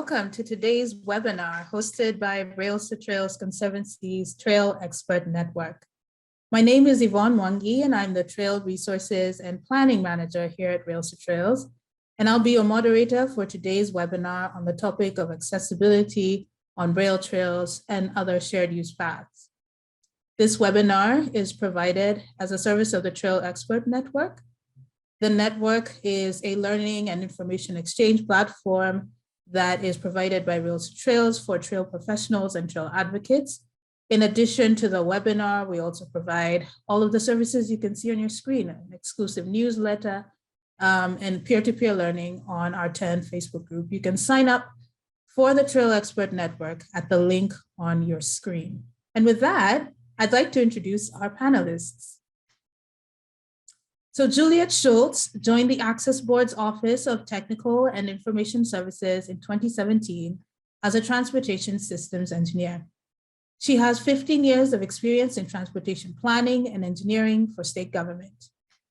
welcome to today's webinar hosted by Rails to Trails Conservancy's Trail Expert Network. My name is Yvonne Mwangi, and I'm the Trail Resources and Planning Manager here at Rails to Trails, and I'll be your moderator for today's webinar on the topic of accessibility on rail trails and other shared use paths. This webinar is provided as a service of the Trail Expert Network. The network is a learning and information exchange platform that is provided by Rails to Trails for trail professionals and trail advocates. In addition to the webinar, we also provide all of the services you can see on your screen, an exclusive newsletter and peer-to-peer learning on our 10 Facebook group. You can sign up for the Trail Expert Network at the link on your screen. And with that, I'd like to introduce our panelists. So Juliet Shoultz joined the Access Board's Office of Technical and Information Services in 2017 as a transportation systems engineer. She has 15 years of experience in transportation planning and engineering for state government.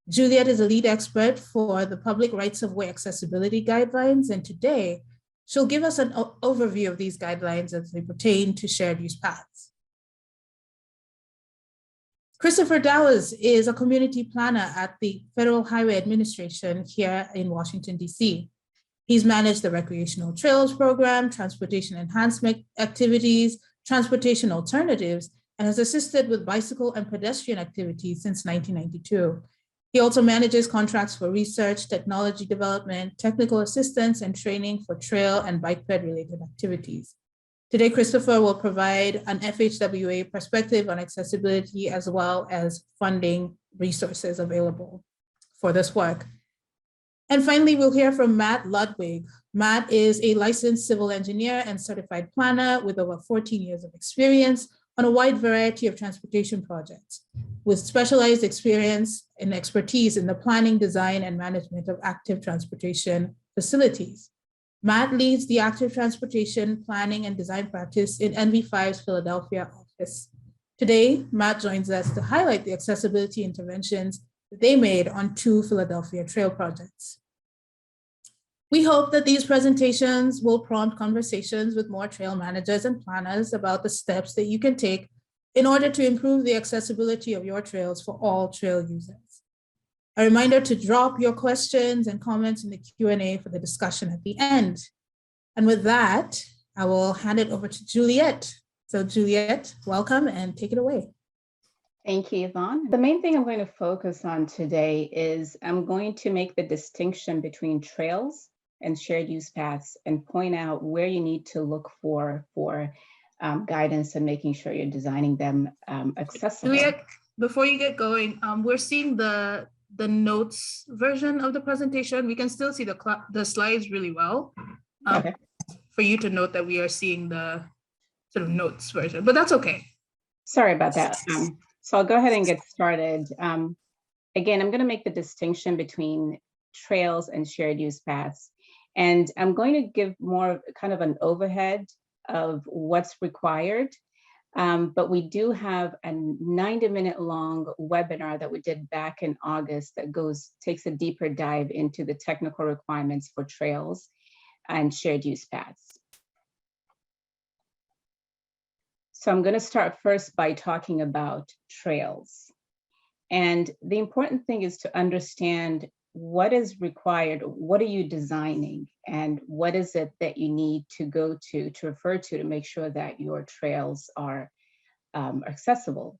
Juliet is a lead expert for the Public Rights of Way Accessibility Guidelines, and today she'll give us an overview of these guidelines as they pertain to shared use paths. Christopher Douwes is a community planner at the Federal Highway Administration here in Washington, D.C. He's managed the Recreational Trails Program, transportation enhancement activities, transportation alternatives, and has assisted with bicycle and pedestrian activities since 1992. He also manages contracts for research, technology development, technical assistance, and training for trail and bike ped related activities. Today, Christopher will provide an FHWA perspective on accessibility as well as funding resources available for this work. And finally, we'll hear from Matt Ludwig. Matt is a licensed civil engineer and certified planner with over 14 years of experience on a wide variety of transportation projects, with specialized experience and expertise in the planning, design, and management of active transportation facilities. Matt leads the active transportation planning and design practice in NV5's Philadelphia office. Today, Matt joins us to highlight the accessibility interventions that they made on 2 Philadelphia trail projects. We hope that these presentations will prompt conversations with more trail managers and planners about the steps that you can take in order to improve the accessibility of your trails for all trail users. A reminder to drop your questions and comments in the Q&A for the discussion at the end. And with that, I will hand it over to Juliet. So Juliet, welcome and take it away. Thank you, Yvonne. The main thing I'm going to focus on today is I'm going to make the distinction between trails and shared use paths and point out where you need to look for guidance and making sure you're designing them accessible. Juliet, before you get going, we're seeing the notes version of the presentation. We can still see the slides really well. Okay. For you to note that we are seeing the sort of notes version, but that's okay. Sorry about that. So I'll go ahead and get started. Again, I'm going to make the distinction between trails and shared use paths. And I'm going to give more kind of an overhead of what's required. But we do have a 90-minute long webinar that we did back in August that takes a deeper dive into the technical requirements for trails and shared use paths. So I'm going to start first by talking about trails. And the important thing is to understand what is required, what are you designing, and what is it that you need to go to refer to make sure that your trails are accessible.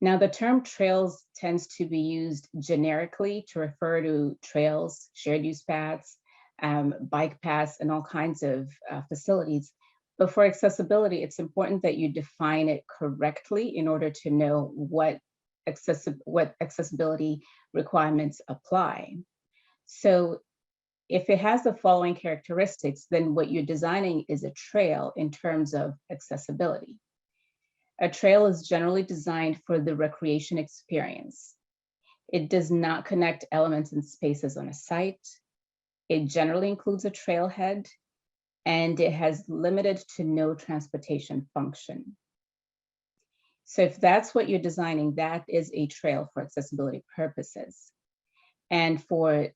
Now, the term trails tends to be used generically to refer to trails, shared use paths, bike paths, and all kinds of facilities. But for accessibility, it's important that you define it correctly in order to know what accessibility requirements apply. So if it has the following characteristics, then what you're designing is a trail in terms of accessibility. A trail is generally designed for the recreation experience. It does not connect elements and spaces on a site. It generally includes a trailhead, and it has limited to no transportation function. So if that's what you're designing, that is a trail for accessibility purposes. And for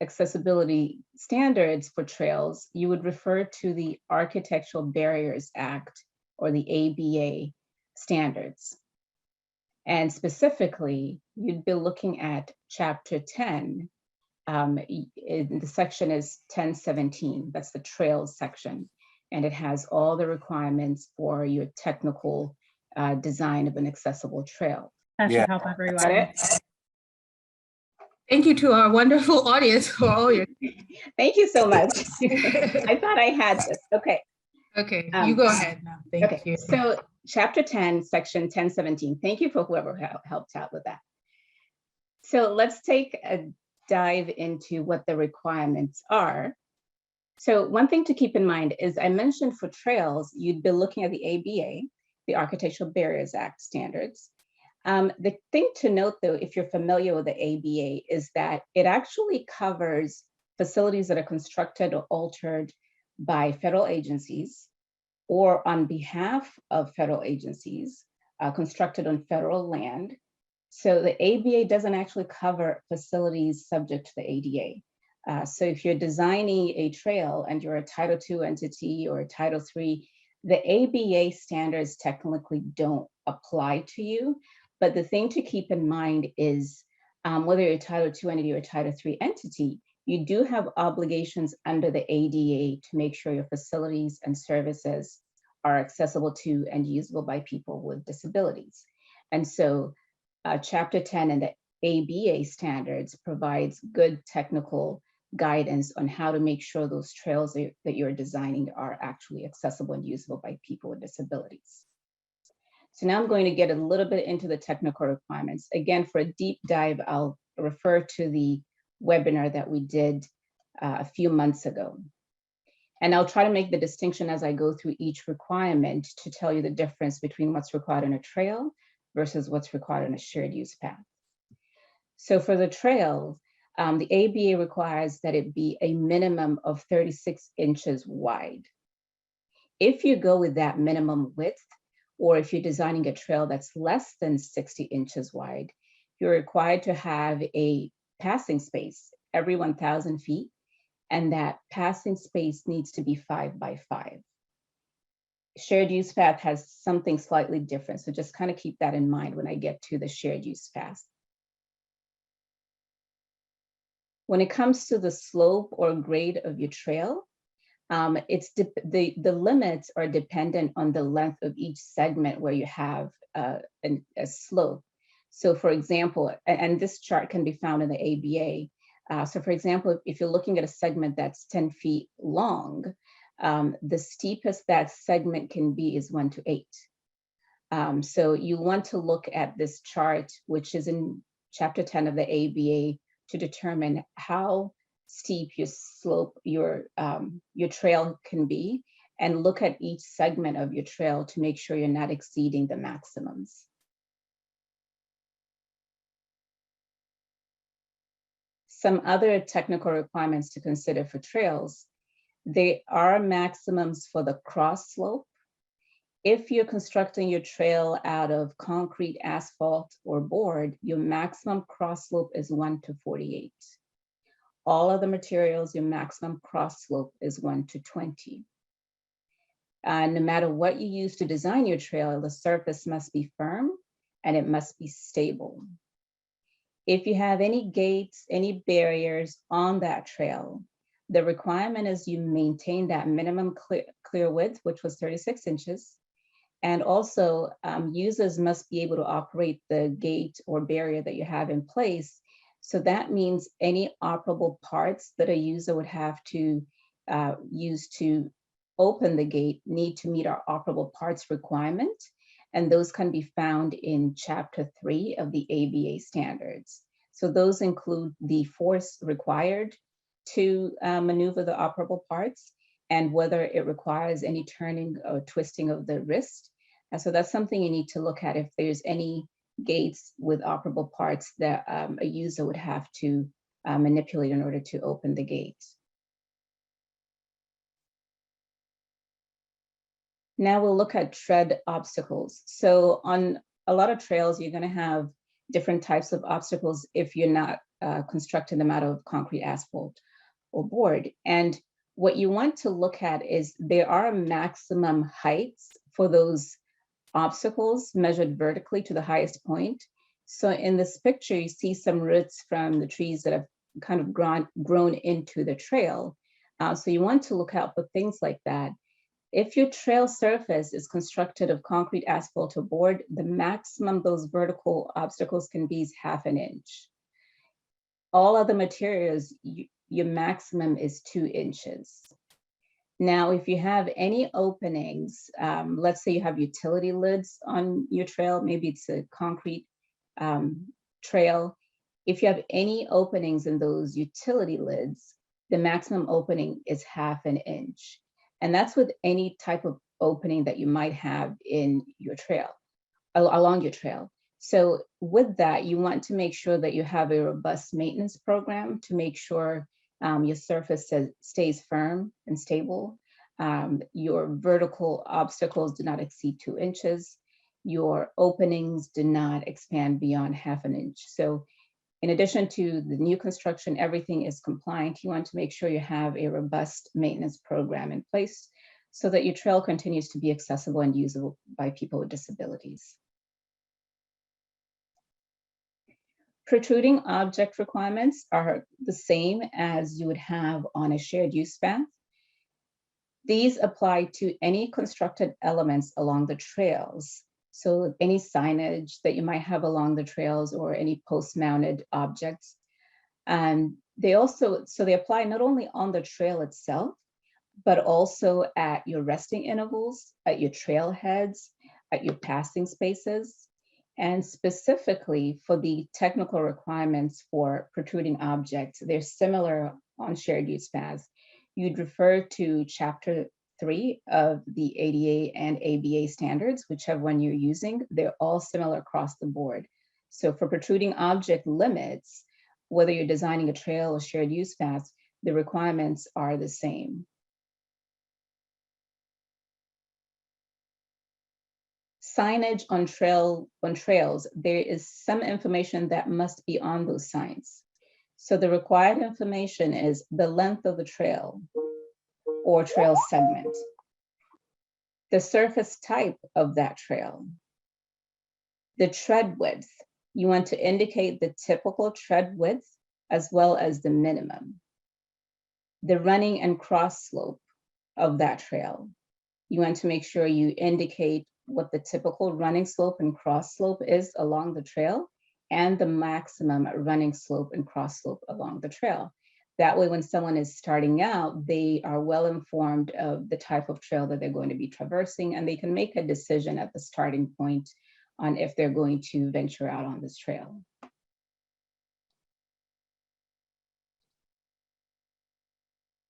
accessibility standards for trails, you would refer to the Architectural Barriers Act, or the ABA standards. And specifically, you'd be looking at Chapter 10. The section is 1017. That's the trails section. And it has all the requirements for your technical design of an accessible trail. That should help everyone. Thank you to our wonderful audience for all your. Thank you so much. I thought I had this. Okay. Okay, you go ahead now. Thank you. So Chapter 10, Section 1017. Thank you for whoever helped out with that. So let's take a dive into what the requirements are. So one thing to keep in mind is I mentioned for trails, you'd be looking at the ABA, the Architectural Barriers Act standards. The thing to note, though, if you're familiar with the ABA, is that it actually covers facilities that are constructed or altered by federal agencies or on behalf of federal agencies, constructed on federal land. So the ABA doesn't actually cover facilities subject to the ADA. So if you're designing a trail and you're a Title II entity or a Title III, the ABA standards technically don't apply to you. But the thing to keep in mind is whether you're a Title II entity or a Title III entity, you do have obligations under the ADA to make sure your facilities and services are accessible to and usable by people with disabilities. And so Chapter 10 and the ABA standards provides good technical guidance on how to make sure those trails that you're designing are actually accessible and usable by people with disabilities. So now I'm going to get a little bit into the technical requirements. Again, for a deep dive, I'll refer to the webinar that we did a few months ago. And I'll try to make the distinction as I go through each requirement to tell you the difference between what's required on a trail versus what's required on a shared use path. So for the trail, the ABA requires that it be a minimum of 36 inches wide. If you go with that minimum width, or if you're designing a trail that's less than 60 inches wide, you're required to have a passing space every 1,000 feet, and that passing space needs to be 5 by 5. Shared use path has something slightly different, so just kind of keep that in mind when I get to the shared use path. When it comes to the slope or grade of your trail, the limits are dependent on the length of each segment where you have a slope. So for example, and this chart can be found in the ABA. So for example, if you're looking at a segment that's 10 feet long, the steepest that segment can be is 1 to 8. So you want to look at this chart, which is in Chapter 10 of the ABA, to determine how steep your slope, your trail can be, and look at each segment of your trail to make sure you're not exceeding the maximums. Some other technical requirements to consider for trails: there are maximums for the cross slope. If you're constructing your trail out of concrete, asphalt, or board, your maximum cross slope is 1 to 48. All other materials, your maximum cross slope is 1 to 20. No matter what you use to design your trail, the surface must be firm and it must be stable. If you have any gates, any barriers on that trail, the requirement is you maintain that minimum clear width, which was 36 inches. And also users must be able to operate the gate or barrier that you have in place. So that means any operable parts that a user would have to use to open the gate need to meet our operable parts requirement. And those can be found in Chapter 3 of the ABA standards. So those include the force required to maneuver the operable parts and whether it requires any turning or twisting of the wrist. And so that's something you need to look at if there's any gates with operable parts that a user would have to manipulate in order to open the gate. Now we'll look at tread obstacles. So on a lot of trails, you're going to have different types of obstacles if you're not constructing them out of concrete, asphalt, or board. And what you want to look at is there are maximum heights for those obstacles measured vertically to the highest point. So in this picture, you see some roots from the trees that have kind of grown into the trail. So you want to look out for things like that. If your trail surface is constructed of concrete, asphalt, or board, the maximum those vertical obstacles can be is 1/2 inch. All other materials, your maximum is 2 inches. Now, if you have any openings, let's say you have utility lids on your trail, maybe it's a concrete trail. If you have any openings in those utility lids, the maximum opening is 1/2 inch. And that's with any type of opening that you might have in your trail, along your trail. So with that, you want to make sure that you have a robust maintenance program to make sure your surface stays firm and stable. Your vertical obstacles do not exceed 2 inches. Your openings do not expand beyond 1/2 inch. So in addition to the new construction, everything is compliant. You want to make sure you have a robust maintenance program in place so that your trail continues to be accessible and usable by people with disabilities. Protruding object requirements are the same as you would have on a shared use path. These apply to any constructed elements along the trails. So any signage that you might have along the trails or any post-mounted objects. And they apply not only on the trail itself, but also at your resting intervals, at your trailheads, at your passing spaces. And specifically for the technical requirements for protruding objects, they're similar on shared use paths. You'd refer to Chapter 3 of the ADA and ABA standards, whichever one you're using. They're all similar across the board. So for protruding object limits, whether you're designing a trail or shared use paths, the requirements are the same. Signage on trails, there is some information that must be on those signs. So the required information is the length of the trail or trail segment, the surface type of that trail, the tread width. You want to indicate the typical tread width as well as the minimum, the running and cross slope of that trail. You want to make sure you indicate what the typical running slope and cross slope is along the trail and the maximum running slope and cross slope along the trail. That way, when someone is starting out, they are well informed of the type of trail that they're going to be traversing, and they can make a decision at the starting point on if they're going to venture out on this trail.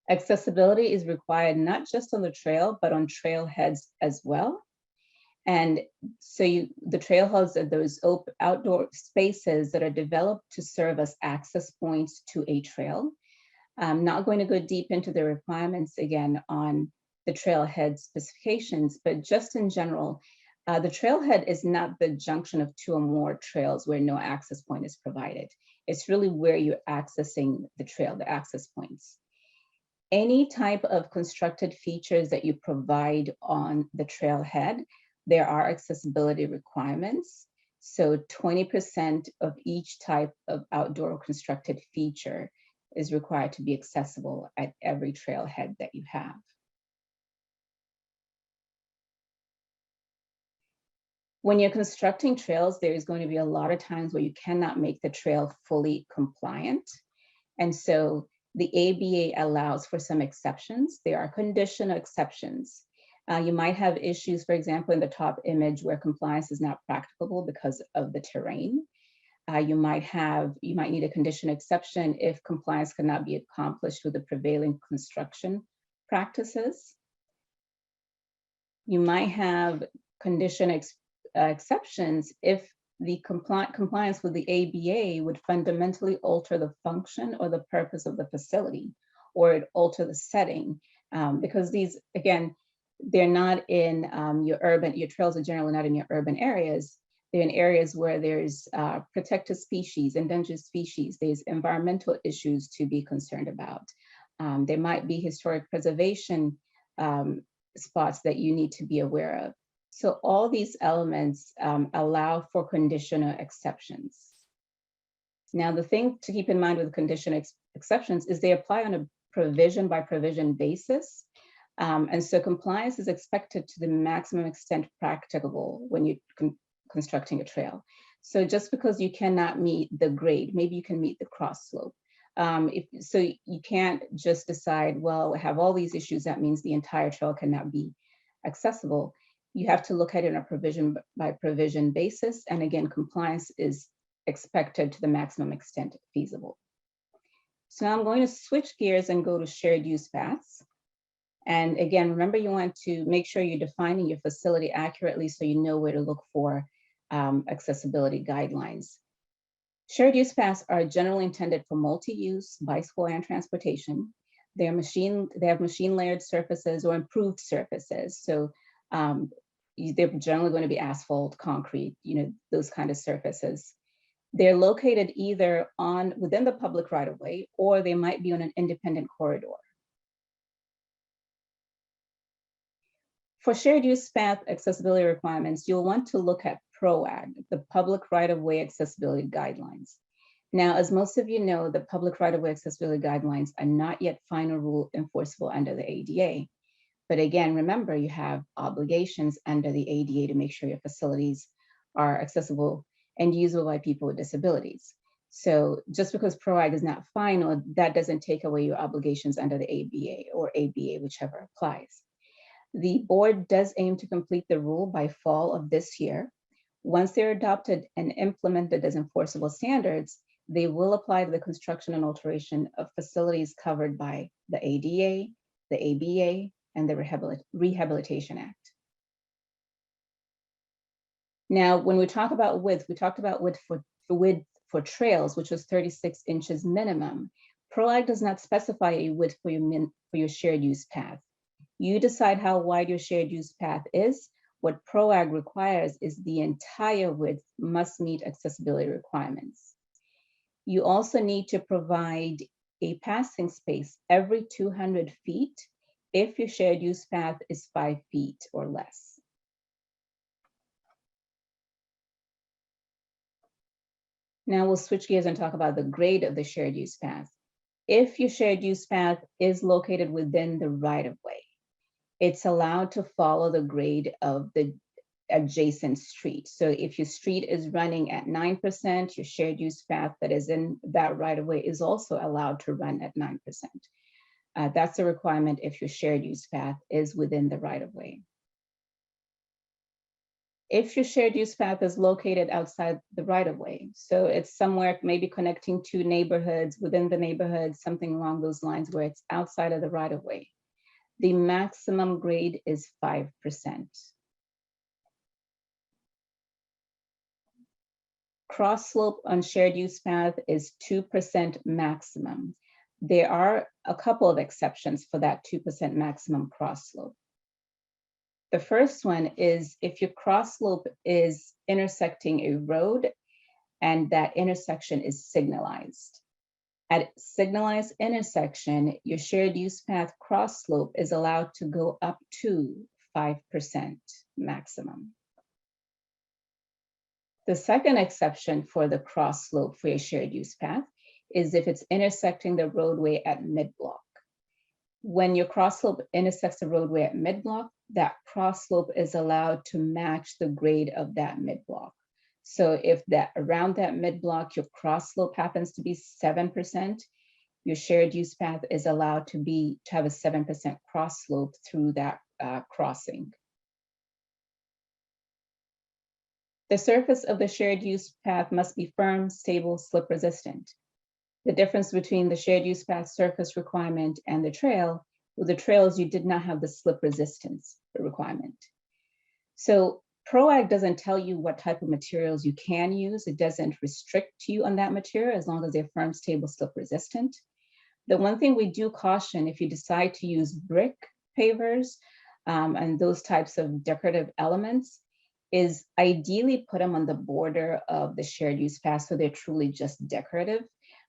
Accessibility is required not just on the trail, but on trailheads as well. And so the trailheads are those outdoor spaces that are developed to serve as access points to a trail. I'm not going to go deep into the requirements again on the trailhead specifications, but just in general, the trailhead is not the junction of 2 or more trails where no access point is provided. It's really where you're accessing the trail, the access points. Any type of constructed features that you provide on the trailhead, there are accessibility requirements. So 20% of each type of outdoor constructed feature is required to be accessible at every trailhead that you have. When you're constructing trails, there is going to be a lot of times where you cannot make the trail fully compliant. And so the ABA allows for some exceptions. There are conditional exceptions. You might have issues, for example, in the top image where compliance is not practicable because of the terrain. You might need a conditional exception if compliance cannot be accomplished with the prevailing construction practices. You might have conditional exceptions if the compliance with the ABA would fundamentally alter the function or the purpose of the facility, or it alter the setting, because these, again, they're not in your trails are generally not in your urban areas. They're in areas where there's protected species, endangered species. There's environmental issues to be concerned about. There might be historic preservation spots that you need to be aware of. So all these elements allow for conditional exceptions. Now, the thing to keep in mind with conditional exceptions is they apply on a provision by provision basis. And so compliance is expected to the maximum extent practicable when you're constructing a trail. So just because you cannot meet the grade, maybe you can meet the cross slope. So you can't just decide, well, I have all these issues, that means the entire trail cannot be accessible. You have to look at it on a provision by provision basis. And again, compliance is expected to the maximum extent feasible. So now I'm going to switch gears and go to shared use paths. And again, remember, you want to make sure you're defining your facility accurately so you know where to look for accessibility guidelines. Shared use paths are generally intended for multi-use, bicycle and transportation. They have machine layered surfaces or improved surfaces. So they're generally going to be asphalt, concrete, those kind of surfaces. They're located either within the public right-of-way, or they might be on an independent corridor. For shared use path accessibility requirements, you'll want to look at PROWAG, the Public Right-of-Way Accessibility Guidelines. Now, as most of you know, the Public Right-of-Way Accessibility Guidelines are not yet final rule enforceable under the ADA. But again, remember, you have obligations under the ADA to make sure your facilities are accessible and usable by people with disabilities. So just because PROWAG is not final, that doesn't take away your obligations under the ABA or ABA, whichever applies. The board does aim to complete the rule by fall of this year. Once they're adopted and implemented as enforceable standards, they will apply to the construction and alteration of facilities covered by the ADA, the ABA, and the Rehabilitation Act. Now, when we talk about width, we talked about width for trails, which was 36 inches minimum. PROAG does not specify a width for your shared use path. You decide how wide your shared use path is. What PROAG requires is the entire width must meet accessibility requirements. You also need to provide a passing space every 200 feet if your shared use path is 5 feet or less. Now we'll switch gears and talk about the grade of the shared use path. If your shared use path is located within the right-of-way, it's allowed to follow the grade of the adjacent street. So if your street is running at 9%, your shared use path that is in that right-of-way is also allowed to run at 9%. That's a requirement if your shared use path is within the right-of-way. If your shared use path is located outside the right-of-way, so it's somewhere maybe connecting two neighborhoods, within the neighborhood, something along those lines where it's outside of the right-of-way, the maximum grade is 5%. Cross slope on shared use path is 2% maximum. There are a couple of exceptions for that 2% maximum cross slope. The first one is if your cross slope is intersecting a road and that intersection is signalized. At signalized intersection, your shared use path cross slope is allowed to go up to 5% maximum. The second exception for the cross slope for your shared use path is if it's intersecting the roadway at mid-block. When your cross slope intersects the roadway at mid-block, that cross slope is allowed to match the grade of that mid-block. So if around that mid-block, your cross slope happens to be 7%, your shared use path is allowed to have a 7% cross slope through that crossing. The surface of the shared use path must be firm, stable, slip resistant. The difference between the shared use path surface requirement and the trail, with the trails, you did not have the slip resistance requirement. So PROAG doesn't tell you what type of materials you can use. It doesn't restrict you on that material as long as they're firm, stable, slip resistant. The one thing we do caution, if you decide to use brick pavers and those types of decorative elements, is ideally put them on the border of the shared use path so they're truly just decorative.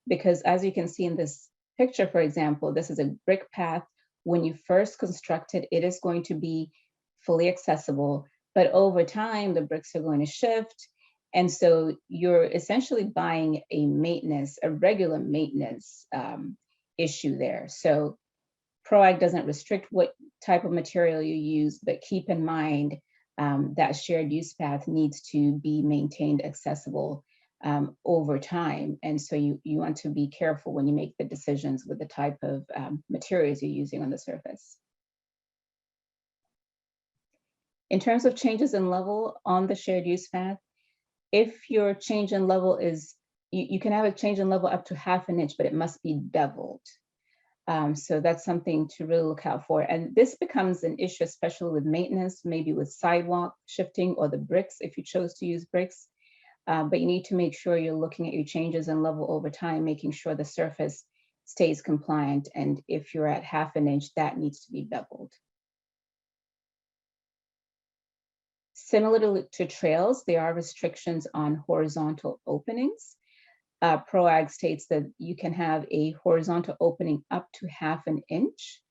Because as you can see in this picture, for example, this is a brick path. When you first construct it, it is going to be fully accessible, but over time, the bricks are going to shift. And so you're essentially buying a regular maintenance issue there. So PROWAG doesn't restrict what type of material you use, but keep in mind that shared use path needs to be maintained accessible over time. And so you want to be careful when you make the decisions with the type of materials you're using on the surface. In terms of changes in level on the shared use path, if your change in level is, you can have a change in level up to 1/2 inch, but it must be beveled. So that's something to really look out for. And this becomes an issue, especially with maintenance, maybe with sidewalk shifting or the bricks, if you chose to use bricks. But you need to make sure you're looking at your changes in level over time, making sure the surface stays compliant. And if you're at 1/2 inch, that needs to be beveled. Similar to trails, there are restrictions on horizontal openings. PROWAG states that you can have a horizontal opening up to 1/2 inch.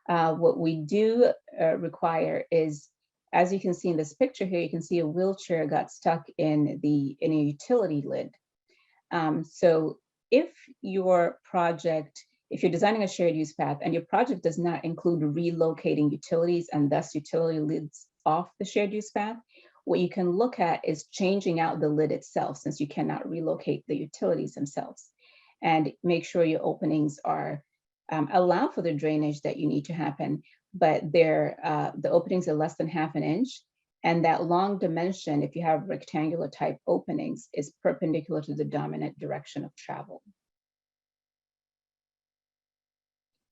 What we do require is, as you can see in this picture here, you can see a wheelchair got stuck in a utility lid. So if your project, if you're designing a shared use path and your project does not include relocating utilities and thus utility lids off the shared use path, what you can look at is changing out the lid itself, since you cannot relocate the utilities themselves, and make sure your openings are allow for the drainage that you need to happen, but the openings are less than 1/2 inch, and that long dimension, if you have rectangular type openings, is perpendicular to the dominant direction of travel.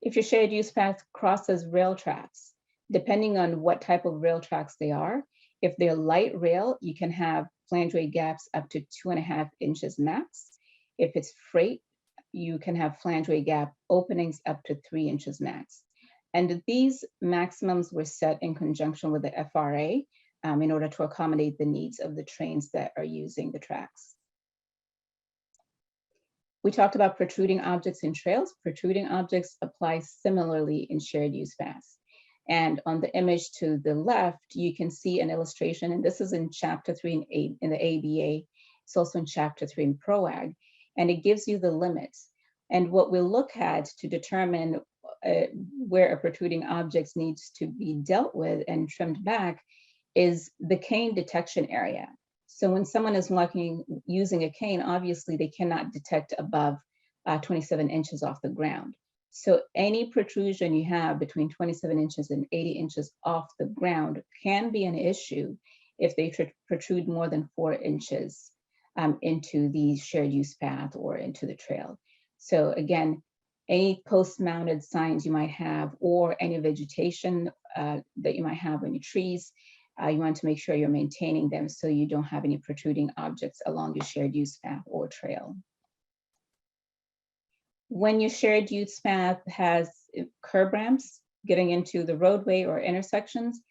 If your shared use path crosses rail tracks, depending on what type of rail tracks they are, if they're light rail, you can have flangeway gaps up to 2.5 inches max. If it's freight, you can have flangeway gap openings up to 3 inches max. And these maximums were set in conjunction with the FRA in order to accommodate the needs of the trains that are using the tracks. We talked about protruding objects in trails. Protruding objects apply similarly in shared use paths. And on the image to the left, you can see an illustration, and this is in Chapter 3 in the ABA. It's also in Chapter 3 in PROWAG, and it gives you the limits. And what we'll look at to determine where a protruding object needs to be dealt with and trimmed back is the cane detection area. So when someone is using a cane, obviously they cannot detect above 27 inches off the ground. So any protrusion you have between 27 inches and 80 inches off the ground can be an issue if they protrude more than 4 inches into the shared use path or into the trail. So again, any post-mounted signs you might have or any vegetation that you might have on your trees, you want to make sure you're maintaining them so you don't have any protruding objects along your shared use path or trail. When your shared use path has curb ramps getting into the roadway or intersections,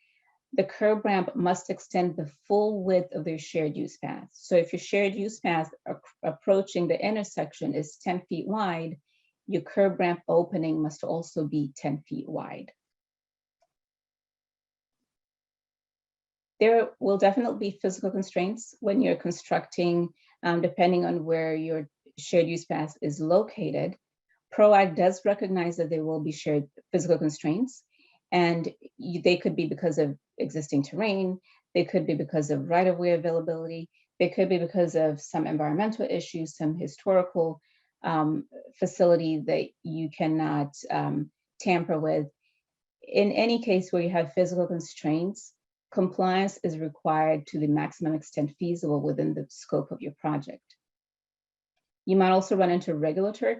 the curb ramp must extend the full width of their shared use path. So if your shared use path approaching the intersection is 10 feet wide, your curb ramp opening must also be 10 feet wide. There will definitely be physical constraints when you're constructing, depending on where your shared use path is located. PROWAG does recognize that there will be shared physical constraints, and they could be because of existing terrain, they could be because of right-of-way availability, they could be because of some environmental issues, some historical facility that you cannot tamper with. In any case where you have physical constraints, compliance is required to the maximum extent feasible within the scope of your project. You might also run into regulatory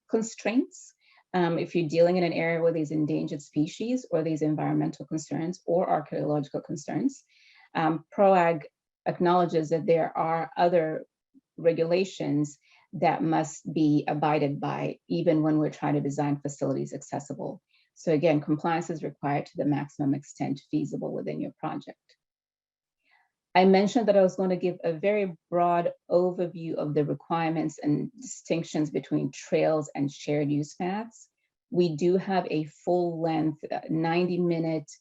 constraints if you're dealing in an area where there's endangered species or there's environmental concerns or archaeological concerns. PROWAG acknowledges that there are other regulations that must be abided by even when we're trying to design facilities accessible. So again, compliance is required to the maximum extent feasible within your project. I mentioned that I was going to give a very broad overview of the requirements and distinctions between trails and shared use paths. We do have a full-length 90-minute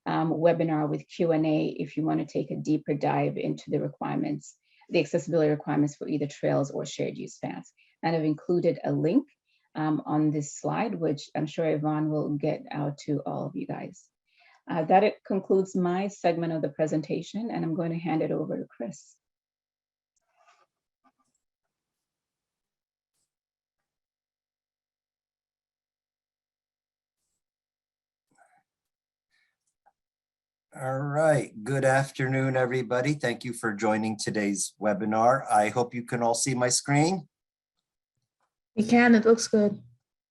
webinar with Q&A if you want to take a deeper dive into the requirements, the accessibility requirements for either trails or shared use paths. And I've included a link on this slide, which I'm sure Yvonne will get out to all of you guys. That concludes my segment of the presentation, and I'm going to hand it over to Chris. All right, good afternoon, everybody. Thank you for joining today's webinar. I hope you can all see my screen. You can, it looks good.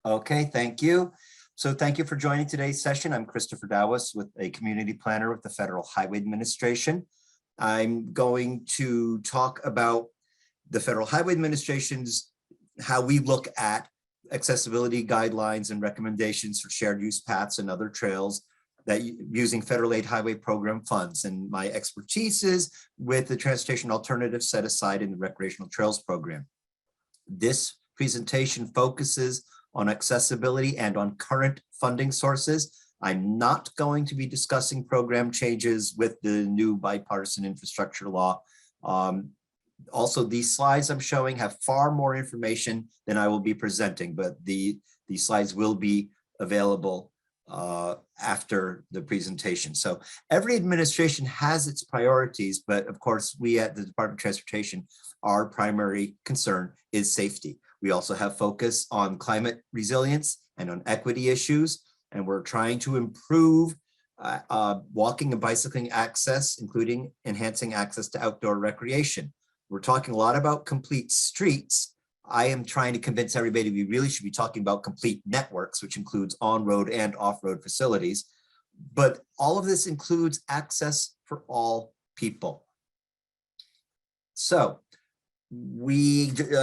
Okay, thank you. So thank you for joining today's session. I'm Christopher Douwes, with a community planner with the Federal Highway Administration. I'm going to talk about the Federal Highway Administration's, how we look at accessibility guidelines and recommendations for shared use paths and other trails that using federal aid highway program funds. And my expertise is with the transportation alternatives set aside in the Recreational Trails program. This presentation focuses on accessibility and on current funding sources. I'm not going to be discussing program changes with the new bipartisan infrastructure law. Also, these slides I'm showing have far more information than I will be presenting, but these slides will be available after the presentation. So every administration has its priorities, but of course, we at the Department of Transportation, our primary concern is safety. We also have focus on climate resilience and on equity issues, and we're trying to improve walking and bicycling access, including enhancing access to outdoor recreation. We're talking a lot about complete streets. I am trying to convince everybody we really should be talking about complete networks, which includes on-road and off-road facilities. But all of this includes access for all people. So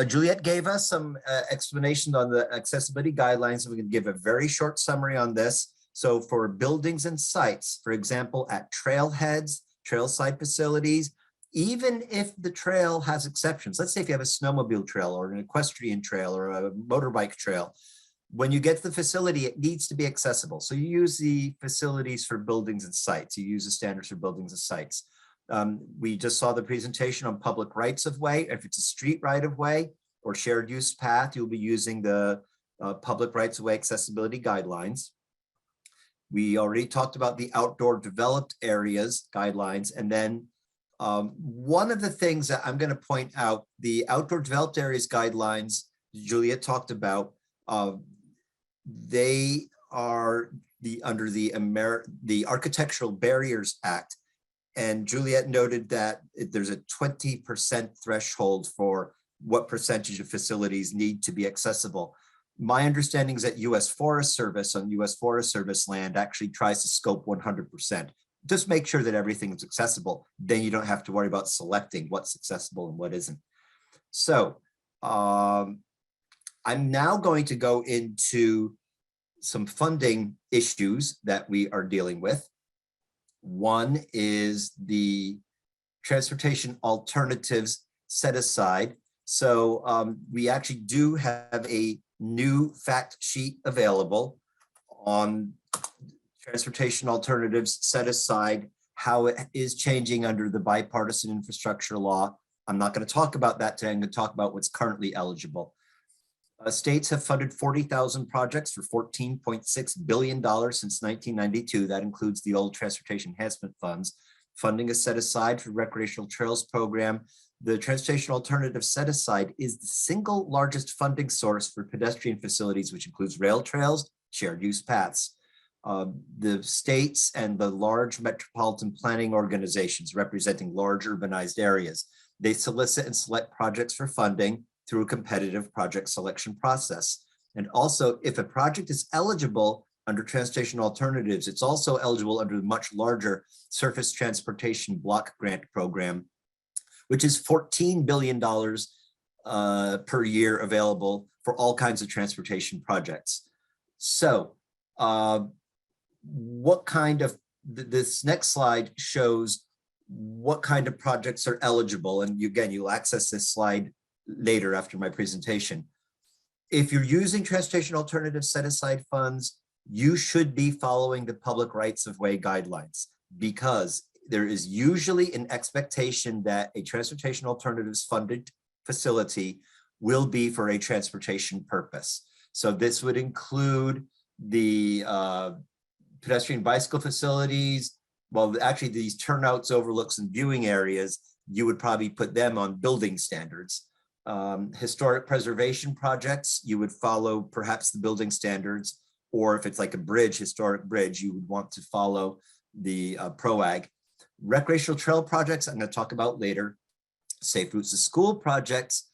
Juliet gave us some explanation on the accessibility guidelines, and we can give a very short summary on this. So for buildings and sites, for example, at trailheads, trailside facilities, even if the trail has exceptions, let's say if you have a snowmobile trail or an equestrian trail or a motorbike trail, when you get to the facility, it needs to be accessible. So you use the facilities for buildings and sites. You use the standards for buildings and sites. We just saw the presentation on public rights of way. If it's a street right of way or shared use path, you'll be using the public rights of way accessibility guidelines. We already talked about the outdoor developed areas guidelines. And then one of the things that I'm going to point out, the outdoor developed areas guidelines Juliet talked about, they are under the Architectural Barriers Act. And Juliet noted that there's a 20% threshold for what percentage of facilities need to be accessible. My understanding is that U.S. Forest Service on U.S. Forest Service land actually tries to scope 100%. Just make sure that everything is accessible. Then you don't have to worry about selecting what's accessible and what isn't. So I'm now going to go into some funding issues that we are dealing with. One is the transportation alternatives set aside. So we actually do have a new fact sheet available on transportation alternatives set aside, how it is changing under the bipartisan infrastructure law. I'm not going to talk about that today. I'm going to talk about what's currently eligible. States have funded 40,000 projects for $14.6 billion since 1992. That includes the old transportation enhancement funds. Funding is set aside for Recreational Trails program. The transportation alternative set aside is the single largest funding source for pedestrian facilities, which includes rail trails, shared use paths. The states and the large metropolitan planning organizations representing large urbanized areas, they solicit and select projects for funding through a competitive project selection process. And also, if a project is eligible under transportation alternatives, it's also eligible under the much larger surface transportation block grant program, which is $14 billion per year available for all kinds of transportation projects. So what kind of, this next slide shows what kind of projects are eligible. And again, you'll access this slide later after my presentation. If you're using transportation alternative set-aside funds, you should be following the public rights of way guidelines, because there is usually an expectation that a transportation alternatives funded facility will be for a transportation purpose. So this would include the pedestrian bicycle facilities. Well, actually these turnouts, overlooks, and viewing areas, you would probably put them on building standards. Historic preservation projects, you would follow perhaps the building standards, or if it's like a bridge, historic bridge, you would want to follow the PROWAG. Recreational trail projects, I'm going to talk about later. Safe routes to school projects,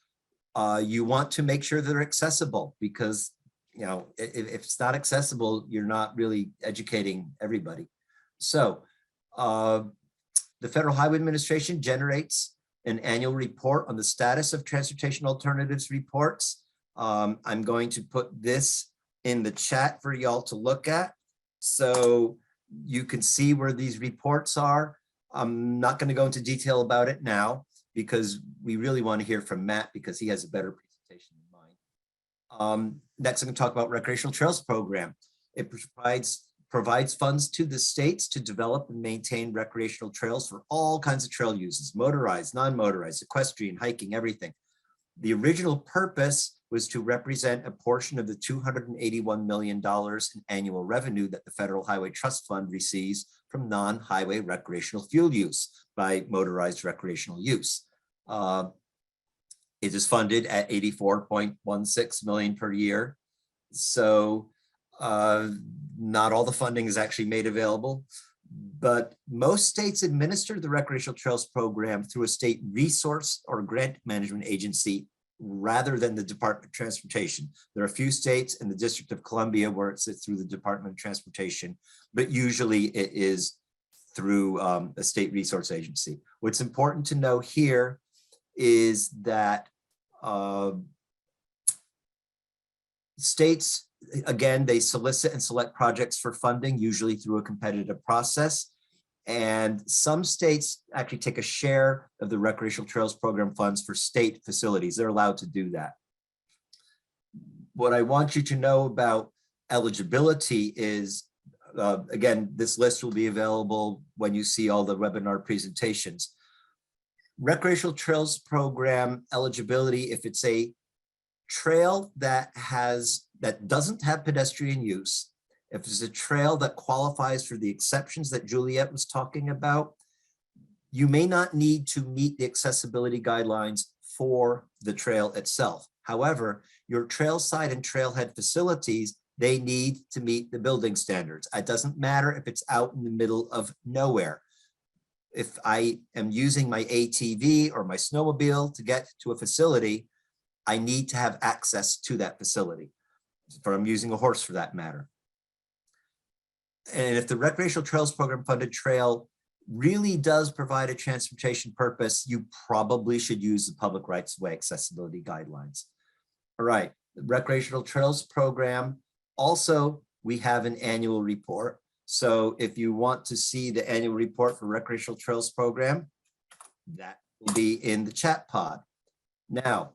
you want to make sure they're accessible, because if it's not accessible, you're not really educating everybody. So the Federal Highway Administration generates an annual report on the status of transportation alternatives reports. I'm going to put this in the chat for y'all to look at, so you can see where these reports are. I'm not going to go into detail about it now, because we really want to hear from Matt, because he has a better presentation than mine. Next, I'm going to talk about Recreational Trails Program. It provides funds to the states to develop and maintain recreational trails for all kinds of trail uses: motorized, non-motorized, equestrian, hiking, everything. The original purpose was to represent a portion of the $281 million in annual revenue that the Federal Highway Trust Fund receives from non-highway recreational fuel use by motorized recreational use. It is funded at $84.16 million per year. So not all the funding is actually made available, but most states administer the Recreational Trails Program through a state resource or grant management agency rather than the Department of Transportation. There are a few states in the District of Columbia where it's through the Department of Transportation, but usually it is through a state resource agency. What's important to know here is that states, again, they solicit and select projects for funding, usually through a competitive process. And some states actually take a share of the Recreational Trails Program funds for state facilities. They're allowed to do that. What I want you to know about eligibility is, again, this list will be available when you see all the webinar presentations. Recreational Trails Program eligibility, if it's a trail that doesn't have pedestrian use, if it's a trail that qualifies for the exceptions that Juliet was talking about, you may not need to meet the accessibility guidelines for the trail itself. However, your trailside and trailhead facilities, they need to meet the building standards. It doesn't matter if it's out in the middle of nowhere. If I am using my ATV or my snowmobile to get to a facility, I need to have access to that facility. Or I'm using a horse for that matter. And if the Recreational Trails Program funded trail really does provide a transportation purpose, you probably should use the Public Rights of Way accessibility guidelines. All right, the Recreational Trails Program, also we have an annual report. So if you want to see the annual report for Recreational Trails Program, that will be in the chat pod. Now,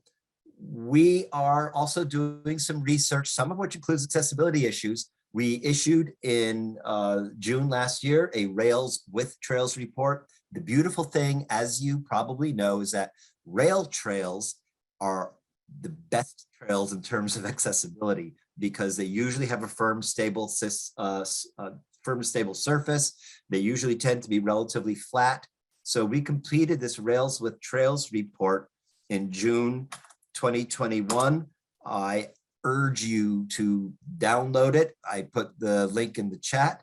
we are also doing some research, some of which includes accessibility issues. We issued in June last year a Rails with Trails report. The beautiful thing, as you probably know, is that rail trails are the best trails in terms of accessibility, because they usually have a firm, stable surface. They usually tend to be relatively flat. So we completed this Rails with Trails report in June 2021. I urge you to download it. I put the link in the chat.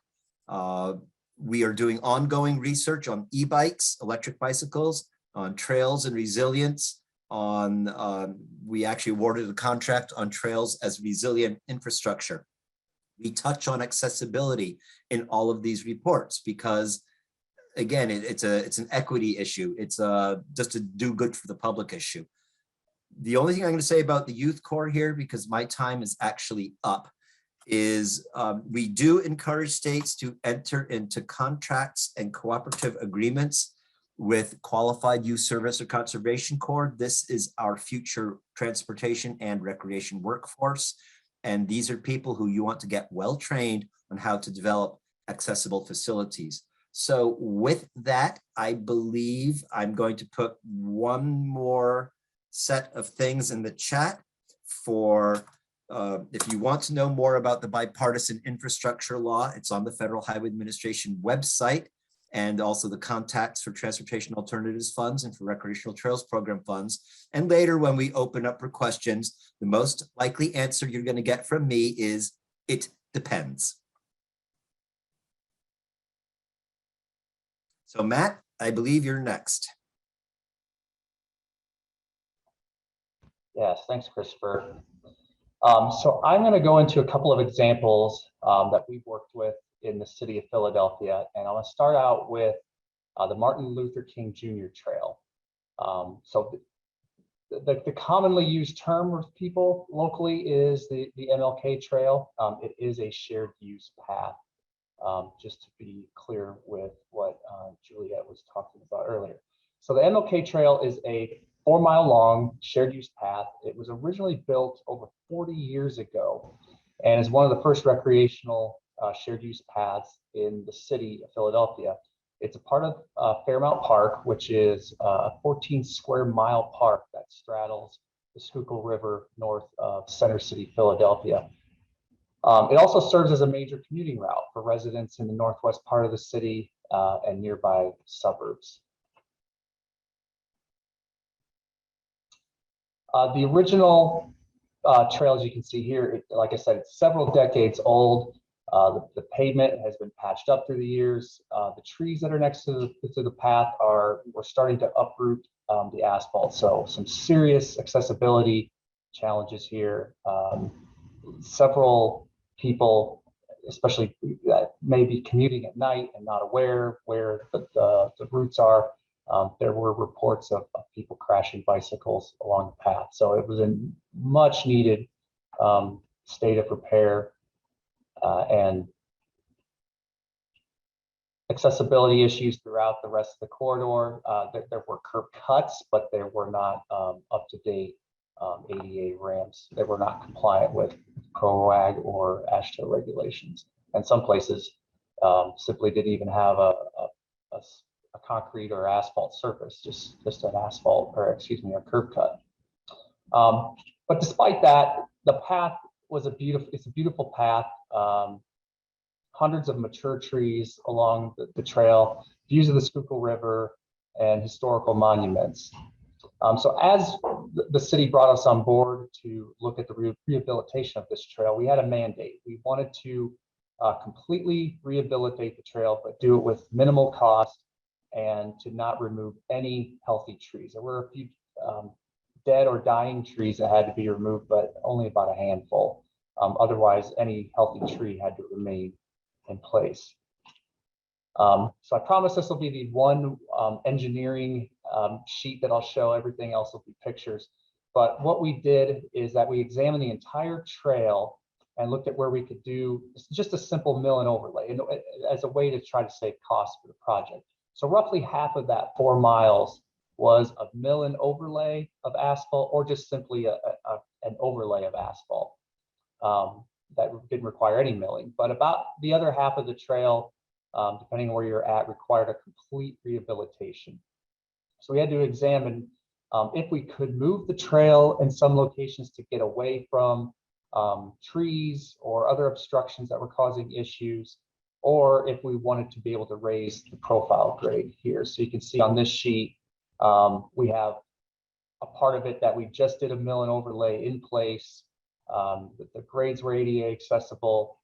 We are doing ongoing research on e-bikes, electric bicycles, on trails and resilience. We actually awarded a contract on trails as resilient infrastructure. We touch on accessibility in all of these reports because, again, it's an equity issue. It's just a do good for the public issue. The only thing I'm going to say about the Youth Corps here, because my time is actually up, is we do encourage states to enter into contracts and cooperative agreements with qualified youth service or conservation corps. This is our future transportation and recreation workforce. And these are people who you want to get well trained on how to develop accessible facilities. So with that, I believe I'm going to put one more set of things in the chat for if you want to know more about the bipartisan infrastructure law. It's on the Federal Highway Administration website, and also the contacts for Transportation Alternatives Funds and for Recreational Trails Program funds. And later, when we open up for questions, the most likely answer you're going to get from me is, it depends. So Matt, I believe you're next. Yes, thanks, Christopher. So I'm going to go into a couple of examples that we've worked with in the city of Philadelphia, and I'm going to start out with the Martin Luther King Jr. Trail. So the commonly used term with people locally is the Mlk Trail. It is a shared use path, just to be clear with what Juliet was talking about earlier. So the Mlk Trail is a 4-mile long shared use path. It was originally built over 40 years ago and is one of the first recreational shared use paths in the city of Philadelphia. It's a part of Fairmount Park, which is a 14 square mile park that straddles the Schuylkill River north of Center City, Philadelphia. It also serves as a major commuting route for residents in the northwest part of the city and nearby suburbs. The original trail, as you can see here, like I said, it's several decades old. The pavement has been patched up through the years. The trees that are next to the path we're starting to uproot the asphalt. So some serious accessibility challenges here. Several people, especially that may be commuting at night and not aware where the routes are, there were reports of people crashing bicycles along the path. So it was a much needed state of repair and accessibility issues throughout the rest of the corridor. There were curb cuts, but there were not up-to-date ADA ramps. They were not compliant with PROWAG or AASHTO regulations. And some places simply didn't even have a concrete or asphalt surface, just an asphalt, or excuse me, a curb cut. But despite that, the path was it's a beautiful path. Hundreds of mature trees along the trail, views of the Schuylkill River, and historical monuments. So as the city brought us on board to look at the rehabilitation of this trail, we had a mandate. We wanted to completely rehabilitate the trail, but do it with minimal cost and to not remove any healthy trees. There were a few dead or dying trees that had to be removed, but only about a handful. Otherwise, any healthy tree had to remain in place. So I promise this will be the one engineering sheet that I'll show. Everything else will be pictures. But what we did is that we examined the entire trail and looked at where we could do just a simple mill and overlay, and as a way to try to save costs for the project. So roughly half of that 4 miles was a mill and overlay of asphalt, or just simply an overlay of asphalt that didn't require any milling. But about the other half of the trail, depending on where you're at, required a complete rehabilitation. So we had to examine if we could move the trail in some locations to get away from trees or other obstructions that were causing issues, or if we wanted to be able to raise the profile grade here. So you can see on this sheet, we have a part of it that we just did a mill and overlay in place. The grades were ADA accessible,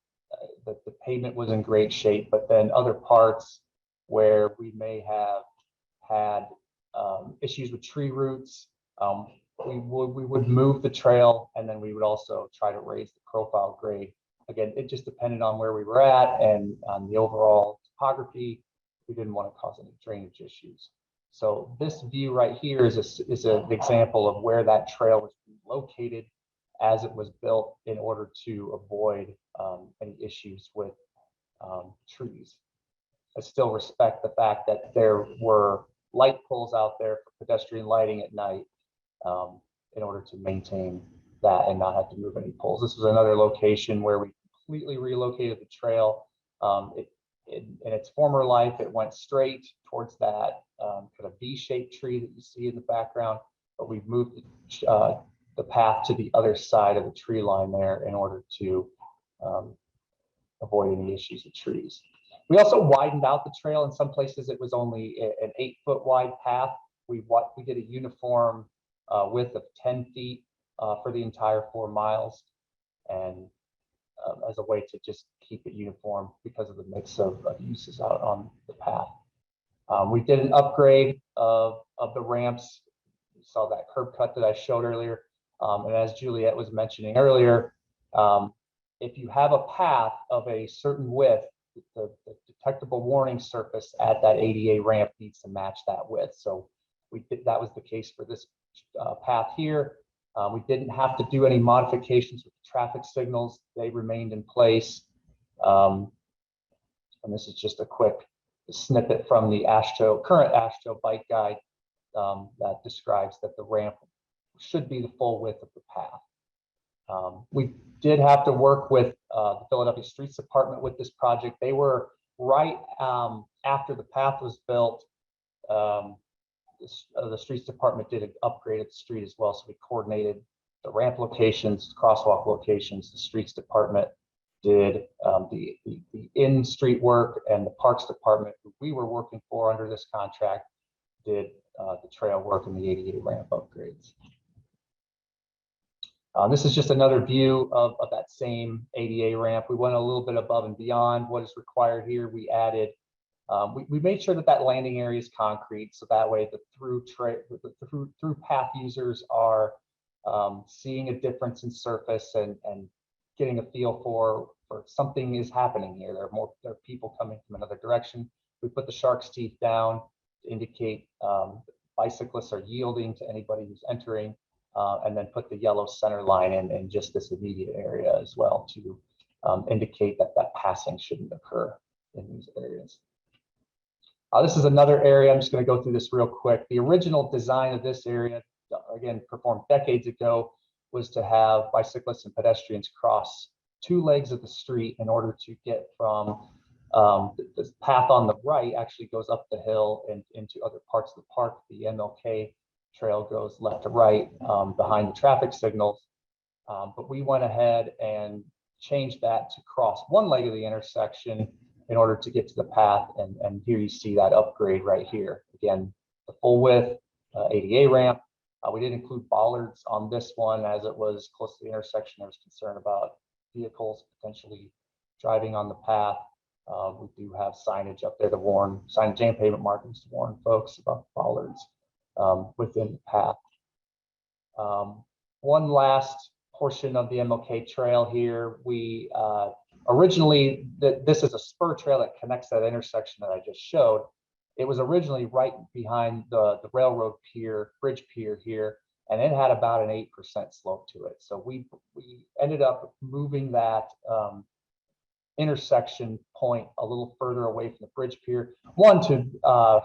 the pavement was in great shape, but then other parts where we may have had issues with tree roots, we would move the trail, and then we would also try to raise the profile grade. Again, it just depended on where we were at and on the overall topography. We didn't want to cause any drainage issues. So this view right here is an example of where that trail was located as it was built in order to avoid any issues with trees. I still respect the fact that there were light poles out there for pedestrian lighting at night in order to maintain that and not have to move any poles. This was another location where we completely relocated the trail. In its former life, it went straight towards that kind of V-shaped tree that you see in the background, but we've moved the path to the other side of the tree line there in order to avoid any issues with trees. We also widened out the trail. In some places, it was only an 8-foot wide path. We did a uniform width of 10 feet for the entire 4 miles, and as a way to just keep it uniform because of the mix of uses out on the path. We did an upgrade of the ramps. You saw that curb cut that I showed earlier. And as Juliet was mentioning earlier, if you have a path of a certain width, the detectable warning surface at that ADA ramp needs to match that width. So that was the case for this path here. We didn't have to do any modifications with the traffic signals. They remained in place. And this is just a quick snippet from the current AASHTO bike guide that describes that the ramp should be the full width of the path. We did have to work with the Philadelphia Streets Department with this project. They were right after the path was built. The Streets Department did an upgrade of the street as well. So we coordinated the ramp locations, crosswalk locations. The Streets Department did the in-street work, and the Parks Department, who we were working for under this contract, did the trail work and the ADA ramp upgrades. This is just another view of that same ADA ramp. We went a little bit above and beyond what is required here. We added, we made sure that landing area is concrete, so that way the through path users are seeing a difference in surface and getting a feel for something is happening here. There are people coming from another direction. We put the shark's teeth down to indicate bicyclists are yielding to anybody who's entering. And then put the yellow center line in just this immediate area as well to indicate that passing shouldn't occur in these areas. This is another area. I'm just going to go through this real quick. The original design of this area, again, performed decades ago, was to have bicyclists and pedestrians cross 2 legs of the street in order to get from the path on the right actually goes up the hill and into other parts of the park. The Mlk Trail goes left to right behind the traffic signals. But we went ahead and changed that to cross 1 leg of the intersection in order to get to the path. And here you see that upgrade right here. Again, the full width ADA ramp. We didn't include bollards on this one as it was close to the intersection. There was concern about vehicles potentially driving on the path. We do have signage up there to warn, signage and pavement markings to warn folks about bollards within the path. One last portion of the Mlk Trail here. We originally, this is a spur trail that connects that intersection that I just showed. It was originally right behind the railroad pier, bridge pier here, and it had about an 8% slope to it. So we ended up moving that intersection point a little further away from the bridge pier. 1, to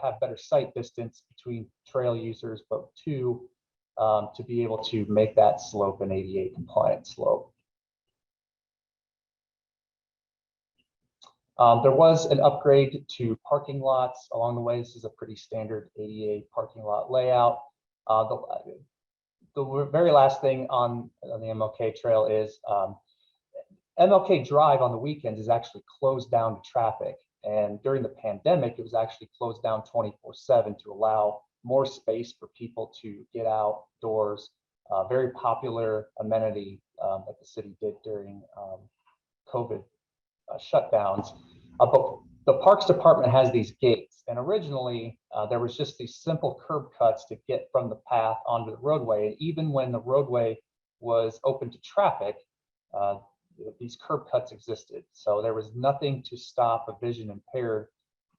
have better sight distance between trail users, but 2, to be able to make that slope an ADA compliant slope. There was an upgrade to parking lots along the way. This is a pretty standard ADA parking lot layout. The very last thing on the Mlk Trail is MLK Drive on the weekends is actually closed down to traffic. And during the pandemic, it was actually closed down 24/7 to allow more space for people to get outdoors. Very popular amenity that the city did during COVID shutdowns. But the Parks Department has these gates, and originally there was just these simple curb cuts to get from the path onto the roadway. And even when the roadway was open to traffic, these curb cuts existed. So there was nothing to stop a vision impaired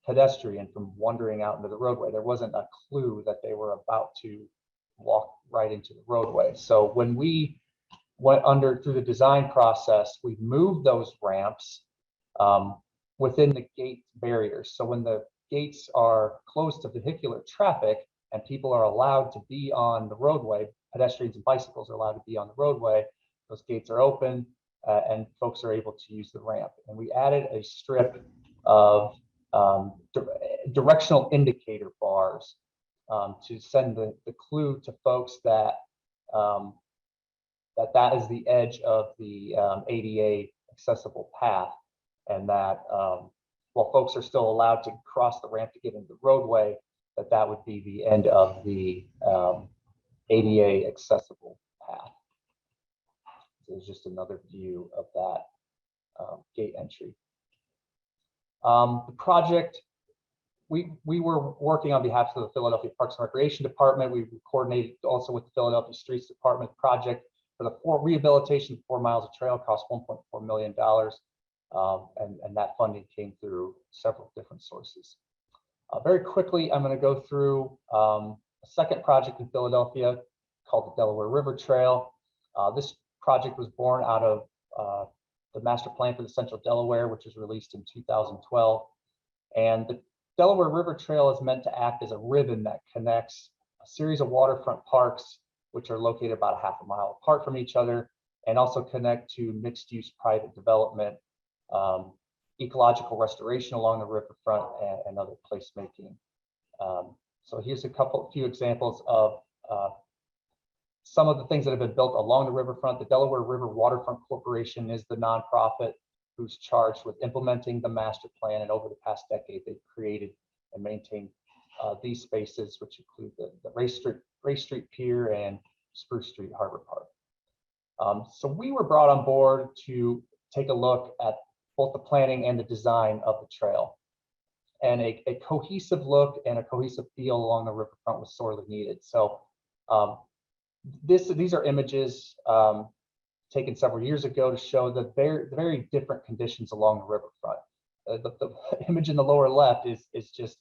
pedestrian from wandering out into the roadway. There wasn't a clue that they were about to walk right into the roadway. So when we went through the design process, we moved those ramps within the gate barriers. So when the gates are closed to vehicular traffic and people are allowed to be on the roadway, pedestrians and bicycles are allowed to be on the roadway, those gates are open and folks are able to use the ramp. And we added a strip of directional indicator bars to send the clue to folks that that is the edge of the ADA accessible path, and that while folks are still allowed to cross the ramp to get into the roadway, that would be the end of the ADA accessible path. So there's just another view of that gate entry. The project, we were working on behalf of the Philadelphia Parks and Recreation Department. We coordinated also with the Philadelphia Streets Department project for the rehabilitation of 4 miles of trail, cost $1.4 million. And that funding came through several different sources. Very quickly, I'm going to go through a second project in Philadelphia called the Delaware River Trail. This project was born out of the master plan for the Central Delaware, which was released in 2012. And the Delaware River Trail is meant to act as a ribbon that connects a series of waterfront parks, which are located about a half a mile apart from each other, and also connect to mixed-use private development, ecological restoration along the riverfront, and other placemaking. So here's a few examples of some of the things that have been built along the riverfront. The Delaware River Waterfront Corporation is the nonprofit who's charged with implementing the master plan, and over the past decade, they've created and maintained these spaces, which include the Race Street Pier and Spruce Street Harbor Park. So we were brought on board to take a look at both the planning and the design of the trail. And a cohesive look and a cohesive feel along the riverfront was sorely needed. So these are images taken several years ago to show the very different conditions along the riverfront. The image in the lower left is just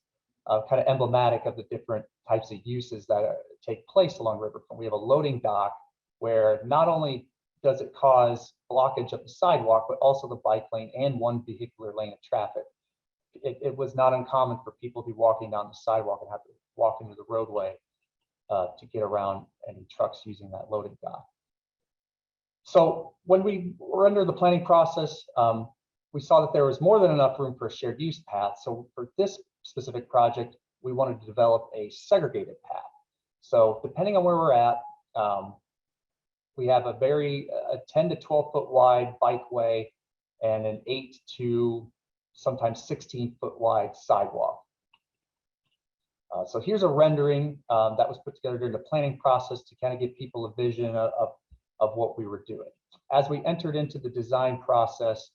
kind of emblematic of the different types of uses that take place along the riverfront. We have a loading dock where not only does it cause blockage of the sidewalk, but also the bike lane and one vehicular lane of traffic. It was not uncommon for people to be walking down the sidewalk and have to walk into the roadway to get around any trucks using that loading dock. So when we were under the planning process, we saw that there was more than enough room for a shared use path. So for this specific project, we wanted to develop a segregated path. So depending on where we're at, we have a 10 to 12 foot wide bikeway and an 8 to sometimes 16 foot wide sidewalk. So here's a rendering that was put together during the planning process to kind of give people a vision of what we were doing. As we entered into the design process,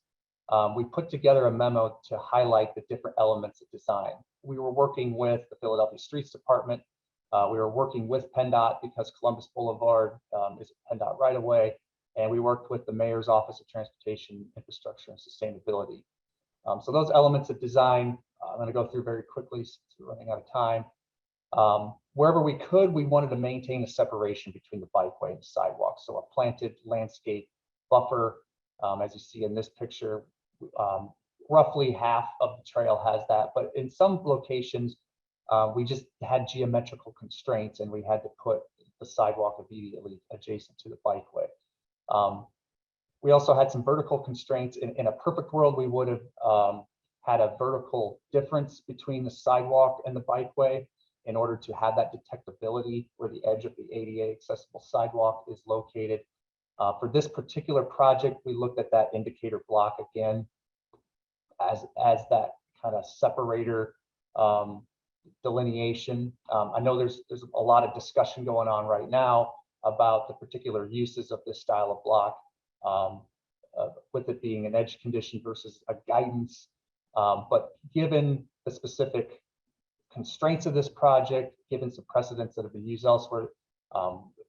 we put together a memo to highlight the different elements of design. We were working with the Philadelphia Streets Department. We were working with PennDOT because Columbus Boulevard is a PennDOT right of way, and we worked with the Mayor's Office of Transportation, Infrastructure, and Sustainability. So those elements of design, I'm going to go through very quickly since we're running out of time. Wherever we could, we wanted to maintain a separation between the bikeway and the sidewalk. So a planted landscape buffer, as you see in this picture, roughly half of the trail has that, but in some locations, we just had geometrical constraints and we had to put the sidewalk immediately adjacent to the bikeway. We also had some vertical constraints. In a perfect world, we would have had a vertical difference between the sidewalk and the bikeway in order to have that detectability where the edge of the ADA accessible sidewalk is located. For this particular project, we looked at that indicator block again as that kind of separator delineation. I know there's a lot of discussion going on right now about the particular uses of this style of block, with it being an edge condition versus a guidance. But given the specific constraints of this project, given some precedents that have been used elsewhere,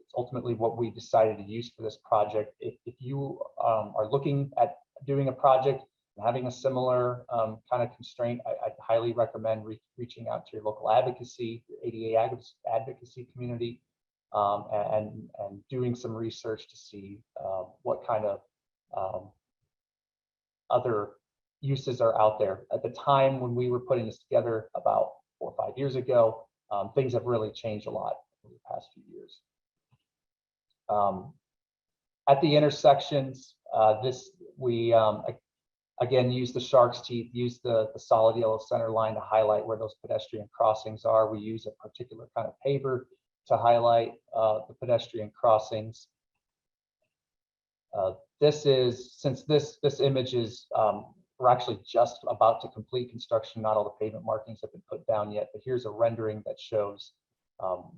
it's ultimately what we decided to use for this project. If you are looking at doing a project and having a similar kind of constraint, I'd highly recommend reaching out to your local advocacy, your ADA advocacy community, and doing some research to see what kind of other uses are out there. At the time when we were putting this together about 4 or 5 years ago, things have really changed a lot over the past few years. At the intersections, we again use the shark's teeth, use the solid yellow center line to highlight where those pedestrian crossings are. We use a particular kind of paver to highlight the pedestrian crossings. Since this image is, we're actually just about to complete construction, not all the pavement markings have been put down yet, but here's a rendering that shows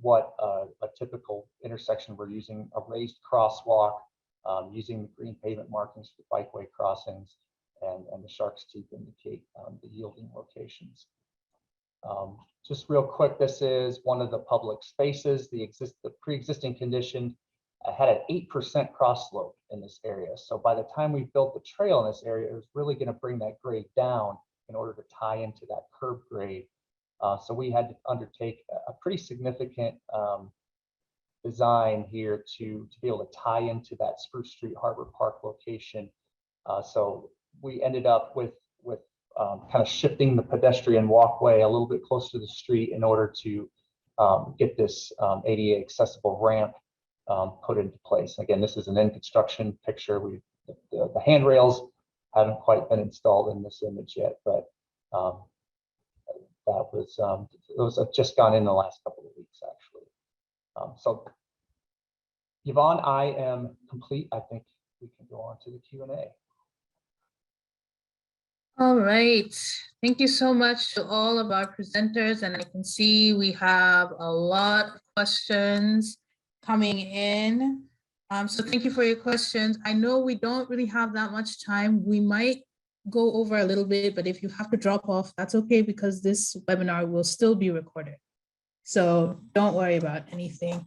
what a typical intersection. We're using a raised crosswalk, using the green pavement markings for bikeway crossings, and the shark's teeth indicate the yielding locations. Just real quick, this is one of the public spaces. The pre-existing condition had an 8% cross slope in this area. So by the time we built the trail in this area, it was really going to bring that grade down in order to tie into that curb grade. So we had to undertake a pretty significant design here to be able to tie into that Spruce Street Harbor Park location. So we ended up with kind of shifting the pedestrian walkway a little bit closer to the street in order to get this ADA accessible ramp put into place. Again, this is an in construction picture. The handrails haven't quite been installed in this image yet, but those have just gone in the last couple of weeks, actually. So Yvonne, I am complete. I think we can go on to the Q&A. All right. Thank you so much to all of our presenters. And I can see we have a lot of questions coming in. So thank you for your questions. I know we don't really have that much time. We might go over a little bit, but if you have to drop off, that's okay, because this webinar will still be recorded. So don't worry about anything.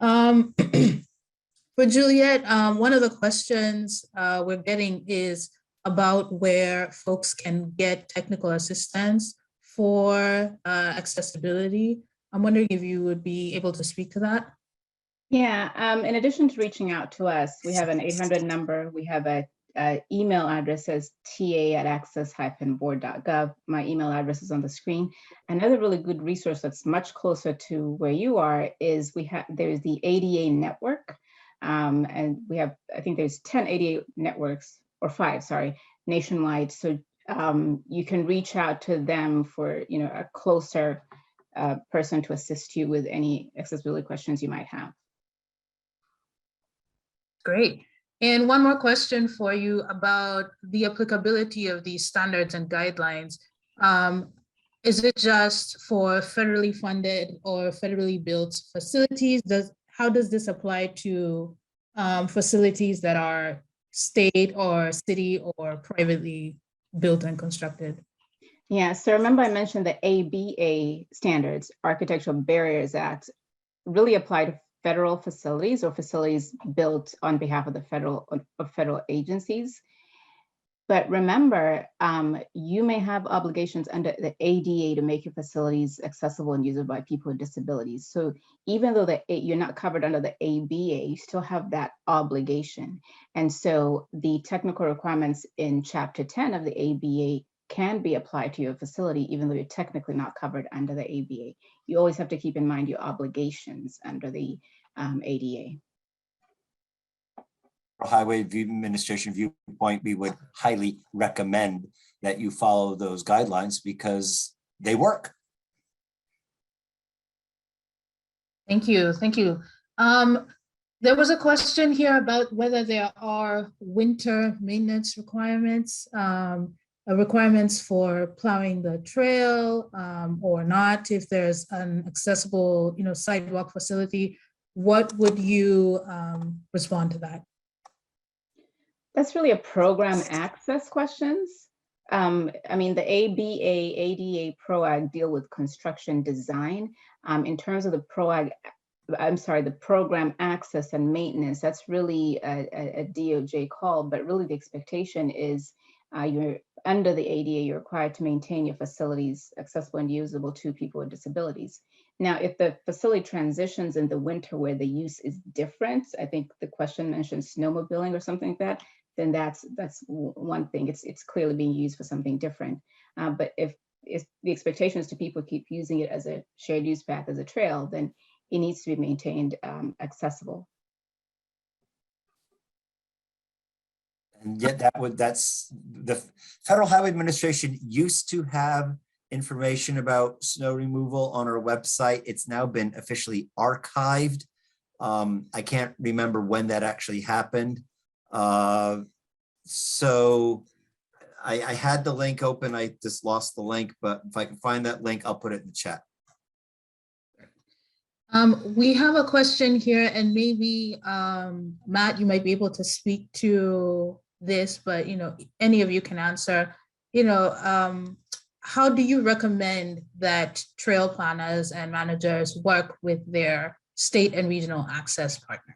For Juliet, one of the questions we're getting is about where folks can get technical assistance for accessibility. I'm wondering if you would be able to speak to that. Yeah, in addition to reaching out to us, we have an 800 number. We have a email address as ta@access-board.gov. My email address is on the screen. Another really good resource that's much closer to where you are is there's the ADA network. And we have, I think there's 10 ADA networks, or 5, sorry, nationwide. So you can reach out to them for a closer person to assist you with any accessibility questions you might have. Great. And one more question for you about the applicability of these standards and guidelines. Is it just for federally funded or federally built facilities? How does this apply to facilities that are state or city or privately built and constructed? Yeah, so remember I mentioned the ABA standards, Architectural Barriers Act, really apply to federal facilities or facilities built on behalf of the federal agencies. But remember, you may have obligations under the ADA to make your facilities accessible and usable by people with disabilities. So even though you're not covered under the ABA, you still have that obligation. And so the technical requirements in Chapter 10 of the ABA can be applied to your facility, even though you're technically not covered under the ABA. You always have to keep in mind your obligations under the ADA. Highway Administration viewpoint, we would highly recommend that you follow those guidelines because they work. Thank you. Thank you. There was a question here about whether there are winter maintenance requirements, requirements for plowing the trail or not. If there's an accessible, sidewalk facility, what would you respond to that? That's really a program access questions. I mean, the ABA, ADA, PROWAG deal with construction design. In terms of the PROWAG, the program access and maintenance, that's really a DOJ call, but really the expectation is you're under the ADA, you're required to maintain your facilities accessible and usable to people with disabilities. Now, if the facility transitions in the winter where the use is different, I think the question mentioned snowmobiling or something like that, then that's one thing. It's clearly being used for something different. But if the expectation is to people keep using it as a shared use path, as a trail, then it needs to be maintained accessible. And yet that's the Federal Highway Administration used to have information about snow removal on our website. It's now been officially archived. I can't remember when that actually happened. So I had the link open. I just lost the link, but if I can find that link, I'll put it in the chat. We have a question here, and maybe Matt, you might be able to speak to this, but any of you can answer. How do you recommend that trail planners and managers work with their state and regional access partners?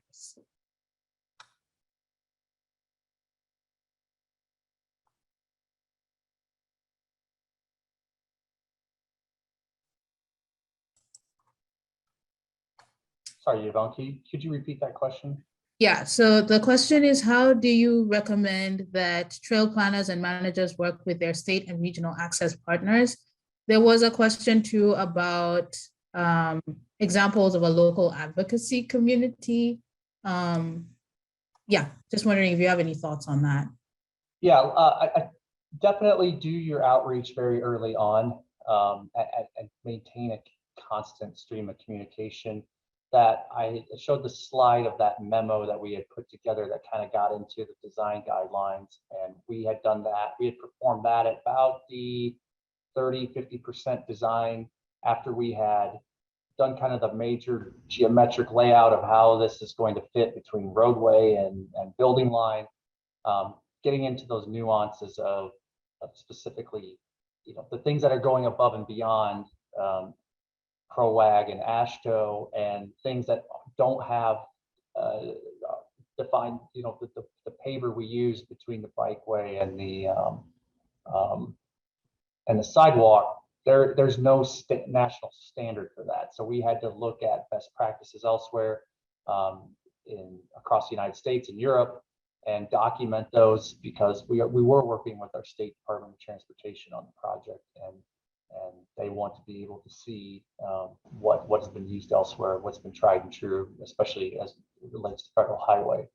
Sorry, Yvonne, could you repeat that question? Yeah, so the question is, how do you recommend that trail planners and managers work with their state and regional access partners? There was a question too about examples of a local advocacy community. Yeah, just wondering if you have any thoughts on that. Yeah, I definitely do your outreach very early on and maintain a constant stream of communication. That I showed the slide of that memo that we had put together that kind of got into the design guidelines, and we had done that. We had performed that at about the 30–50% design after we had done kind of the major geometric layout of how this is going to fit between roadway and building line, getting into those nuances of specifically, the things that are going above and beyond PROWAG and AASHTO, and things that don't have defined, the paver we use between the bikeway and the sidewalk. There's no national standard for that, so we had to look at best practices elsewhere across the United States and Europe and document those, because we were working with our State Department of Transportation on the project, and they want to be able to see what's been used elsewhere, what's been tried and true, especially as it relates to federal highway.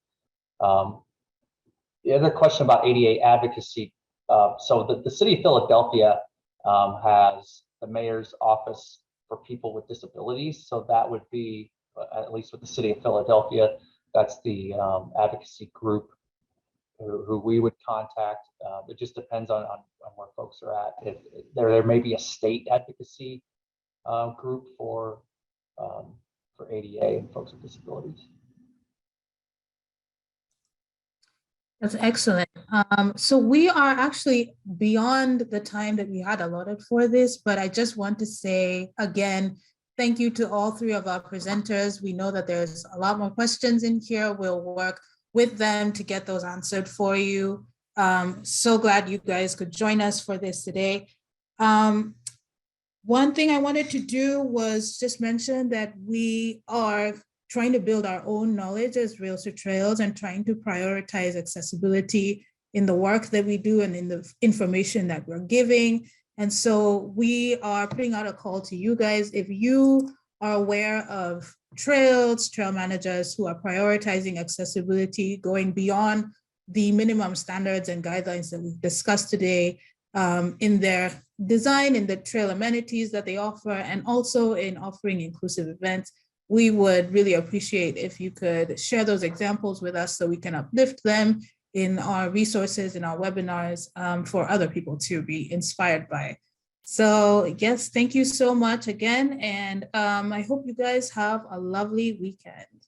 The other question about ADA advocacy. So the city of Philadelphia has the mayor's office for people with disabilities. So that would be, at least with the city of Philadelphia, that's the advocacy group who we would contact. It just depends on where folks are at. If there may be a state advocacy group for ADA and folks with disabilities. That's excellent. So we are actually beyond the time that we had allotted for this, but I just want to say again, thank you to all three of our presenters. We know that there's a lot more questions in here. We'll work with them to get those answered for you. So glad you guys could join us for this today. One thing I wanted to do was just mention that we are trying to build our own knowledge as Rails to Trails and trying to prioritize accessibility in the work that we do and in the information that we're giving. And so we are putting out a call to you guys. If you are aware of trail managers who are prioritizing accessibility, going beyond the minimum standards and guidelines that we've discussed today in their design, in the trail amenities that they offer, and also in offering inclusive events, we would really appreciate if you could share those examples with us so we can uplift them in our resources, in our webinars, for other people to be inspired by. So yes, thank you so much again. And I hope you guys have a lovely weekend.